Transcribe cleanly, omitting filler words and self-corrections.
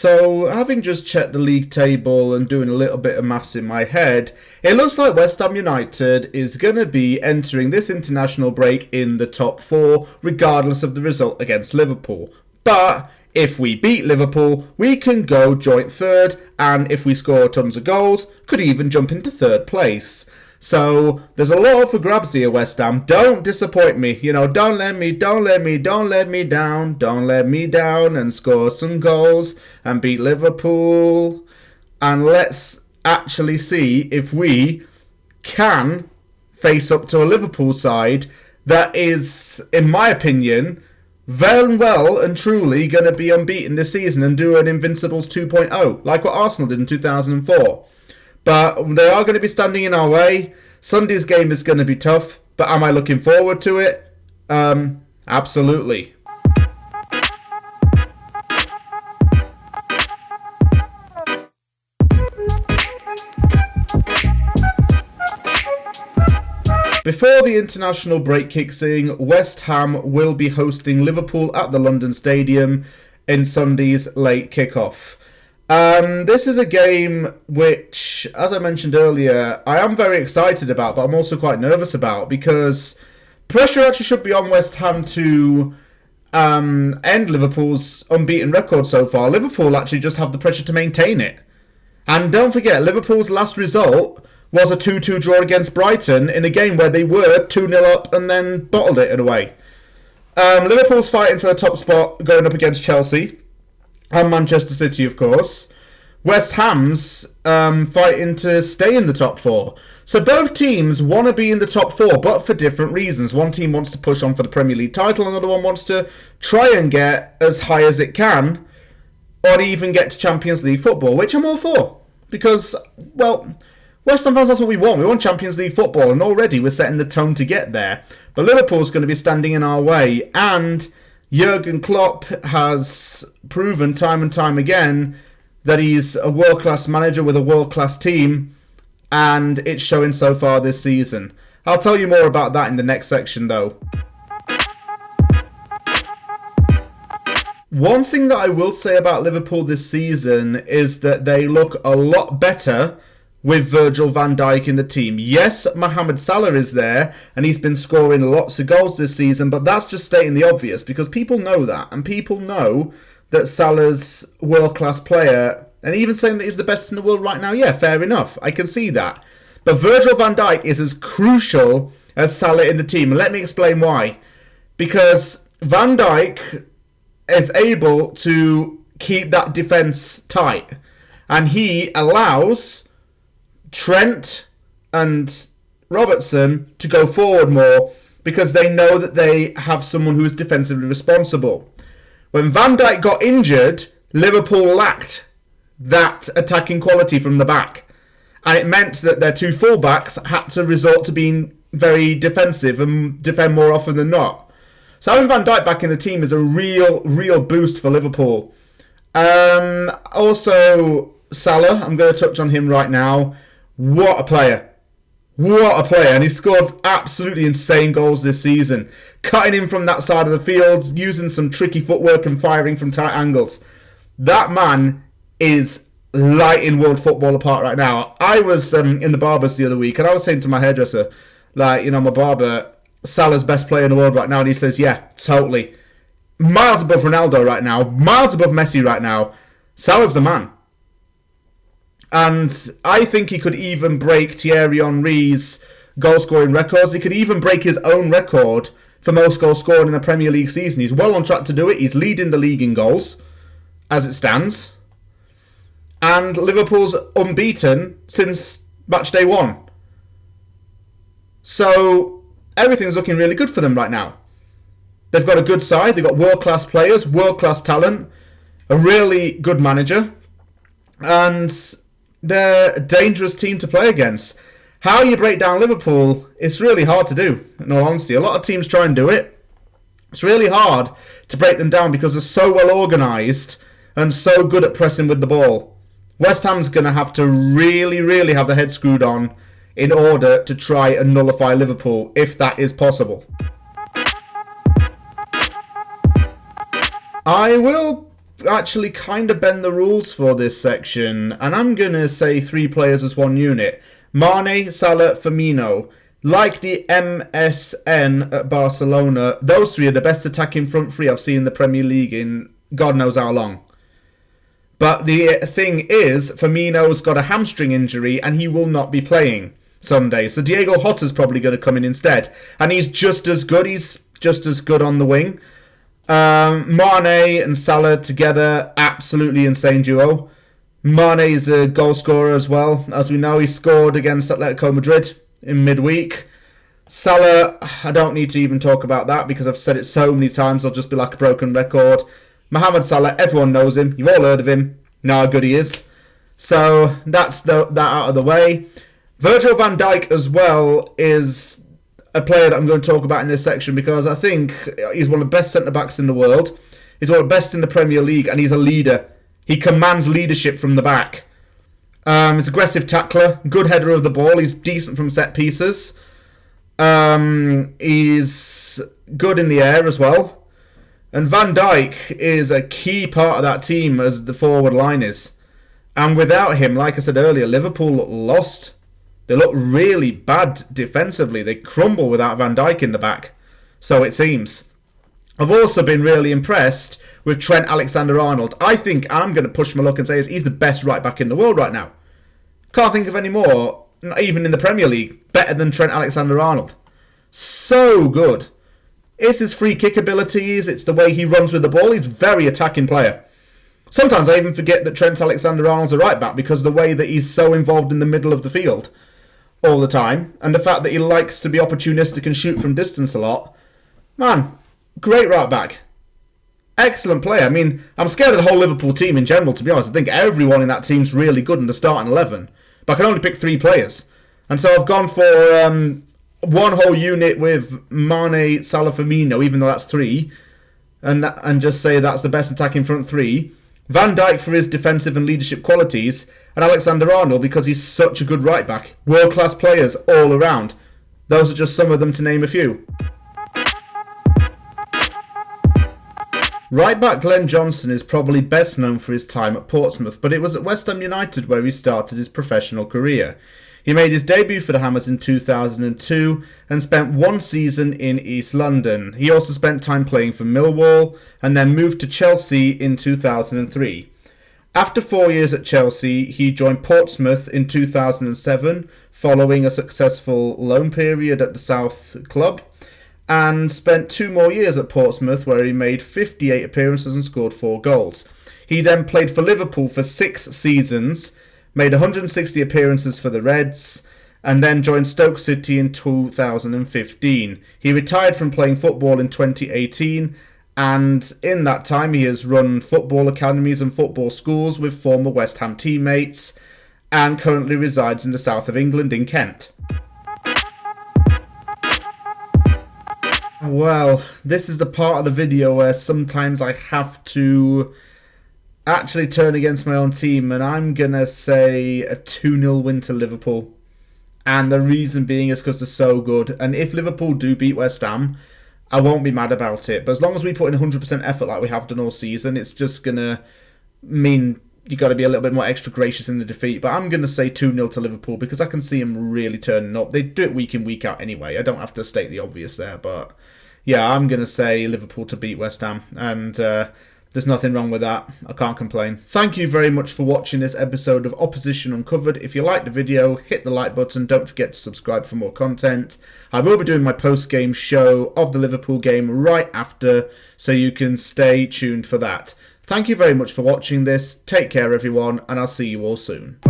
So, having just checked the league table and doing a little bit of maths in my head, it looks like West Ham United is going to be entering this international break in the top 4, regardless of the result against Liverpool. But if we beat Liverpool, we can go joint third, and if we score tons of goals, could even jump into third place. So there's a lot for grabs here, West Ham. Don't disappoint me. Don't let me down. Don't let me down and score some goals and beat Liverpool. And let's actually see if we can face up to a Liverpool side that is, in my opinion, very well and truly going to be unbeaten this season and do an Invincibles 2.0, like what Arsenal did in 2004. But they are going to be standing in our way. Sunday's game is going to be tough, but am I looking forward to it? Absolutely. Before the international break kicks in, West Ham will be hosting Liverpool at the London Stadium in Sunday's late kickoff. This is a game which, as I mentioned earlier, I am very excited about, but I'm also quite nervous about, because pressure actually should be on West Ham to end Liverpool's unbeaten record so far. Liverpool actually just have the pressure to maintain it. And don't forget, Liverpool's last result was a 2-2 draw against Brighton in a game where they were 2-0 up and then bottled it in a way. Liverpool's fighting for the top spot going up against Chelsea and Manchester City, of course. West Ham's fighting to stay in the top 4. So both teams want to be in the top 4, but for different reasons. One team wants to push on for the Premier League title, another one wants to try and get as high as it can, or even get to Champions League football, which I'm all for. Because, well, West Ham fans, that's what we want. We want Champions League football, and already we're setting the tone to get there. But Liverpool's going to be standing in our way, and Jurgen Klopp has proven time and time again that he's a world-class manager with a world-class team, and it's showing so far this season. I'll tell you more about that in the next section, though. One thing that I will say about Liverpool this season is that they look a lot better with Virgil van Dijk in the team. Yes, Mohamed Salah is there, and he's been scoring lots of goals this season, but that's just stating the obvious, because people know that, and people know that Salah's a world-class player, and even saying that he's the best in the world right now, yeah, fair enough, I can see that. But Virgil van Dijk is as crucial as Salah in the team, and let me explain why. Because Van Dijk is able to keep that defence tight, and he allows Trent and Robertson to go forward more because they know that they have someone who is defensively responsible. When Van Dijk got injured, Liverpool lacked that attacking quality from the back, and it meant that their two fullbacks had to resort to being very defensive and defend more often than not. So having Van Dijk back in the team is a real boost for Liverpool. Also, Salah, I'm going to touch on him right now. What a player. What a player. And he scored absolutely insane goals this season. Cutting in from that side of the field, using some tricky footwork and firing from tight angles. That man is lighting world football apart right now. I was in the barbers the other week, and I was saying to my hairdresser, my barber, Salah's best player in the world right now. And he says, yeah, totally. Miles above Ronaldo right now. Miles above Messi right now. Salah's the man. And I think he could even break Thierry Henry's goal-scoring records. He could even break his own record for most goals scored in a Premier League season. He's well on track to do it. He's leading the league in goals, as it stands. And Liverpool's unbeaten since match day 1. So everything's looking really good for them right now. They've got a good side. They've got world-class players, world-class talent, a really good manager. And they're a dangerous team to play against. How you break down Liverpool, it's really hard to do, in all honesty. A lot of teams try and do it. It's really hard to break them down because they're so well organised and so good at pressing with the ball. West Ham's going to have to really have their head screwed on in order to try and nullify Liverpool, if that is possible. I will actually kind of bend the rules for this section, and I'm going to say 3 players as one unit. Mane, Salah, Firmino. Like the MSN at Barcelona, those 3 are the best attacking front 3 I've seen in the Premier League in God knows how long. But the thing is, Firmino's got a hamstring injury and he will not be playing Sunday. So Diego Jota's probably going to come in instead. And he's just as good. He's just as good on the wing. Mane and Salah together, absolutely insane duo. Mane's a goal scorer as well. As we know, he scored against Atletico Madrid in midweek. Salah, I don't need to even talk about that because I've said it so many times, I'll just be like a broken record. Mohamed Salah, everyone knows him. You've all heard of him. Know how good he is. So that's that out of the way. Virgil van Dijk as well is a player that I'm going to talk about in this section because I think he's one of the best centre-backs in the world. He's one of the best in the Premier League and he's a leader. He commands leadership from the back. He's an aggressive tackler, good header of the ball. He's decent from set pieces. He's good in the air as well. And Van Dijk is a key part of that team as the forward line is. And without him, like I said earlier, Liverpool look lost. They look really bad defensively. They crumble without Van Dijk in the back. So it seems. I've also been really impressed with Trent Alexander-Arnold. I think I'm going to push my luck and say he's the best right back in the world right now. Can't think of any more, not even in the Premier League, better than Trent Alexander-Arnold. So good. It's his free kick abilities, it's the way he runs with the ball. He's a very attacking player. Sometimes I even forget that Trent Alexander-Arnold's a right back because of the way that he's so involved in the middle of the field all the time. And the fact that he likes to be opportunistic and shoot from distance a lot. Man, great right back. Excellent player. I mean, I'm scared of the whole Liverpool team in general, to be honest. I think everyone in that team's really good in the starting 11. But I can only pick 3 players. And so I've gone for one whole unit with Mane, Salah, Firmino, even though that's 3. And just say that's the best attacking front 3. Van Dijk for his defensive and leadership qualities. And Alexander-Arnold because he's such a good right back. World-class players all around. Those are just some of them to name a few. Right back Glenn Johnson is probably best known for his time at Portsmouth, but it was at West Ham United where he started his professional career. He made his debut for the Hammers in 2002 and spent 1 season in East London. He also spent time playing for Millwall and then moved to Chelsea in 2003. After 4 years at Chelsea, he joined Portsmouth in 2007 following a successful loan period at the South Club, and spent 2 more years at Portsmouth where he made 58 appearances and scored 4 goals. He then played for Liverpool for 6 seasons, made 160 appearances for the Reds, and then joined Stoke City in 2015. He retired from playing football in 2018, and in that time he has run football academies and football schools with former West Ham teammates, and currently resides in the south of England in Kent. Well, this is the part of the video where sometimes I have to actually turn against my own team, and I'm going to say a 2-0 win to Liverpool. And the reason being is because they're so good. And if Liverpool do beat West Ham, I won't be mad about it. But as long as we put in 100% effort like we have done all season, it's just going to mean you got to be a little bit more extra gracious in the defeat. But I'm going to say 2-0 to Liverpool because I can see them really turning up. They do it week in, week out anyway. I don't have to state the obvious there. But yeah, I'm going to say Liverpool to beat West Ham. And there's nothing wrong with that. I can't complain. Thank you very much for watching this episode of Opposition Uncovered. If you liked the video, hit the like button. Don't forget to subscribe for more content. I will be doing my post-game show of the Liverpool game right after, so you can stay tuned for that. Thank you very much for watching this. Take care, everyone, and I'll see you all soon.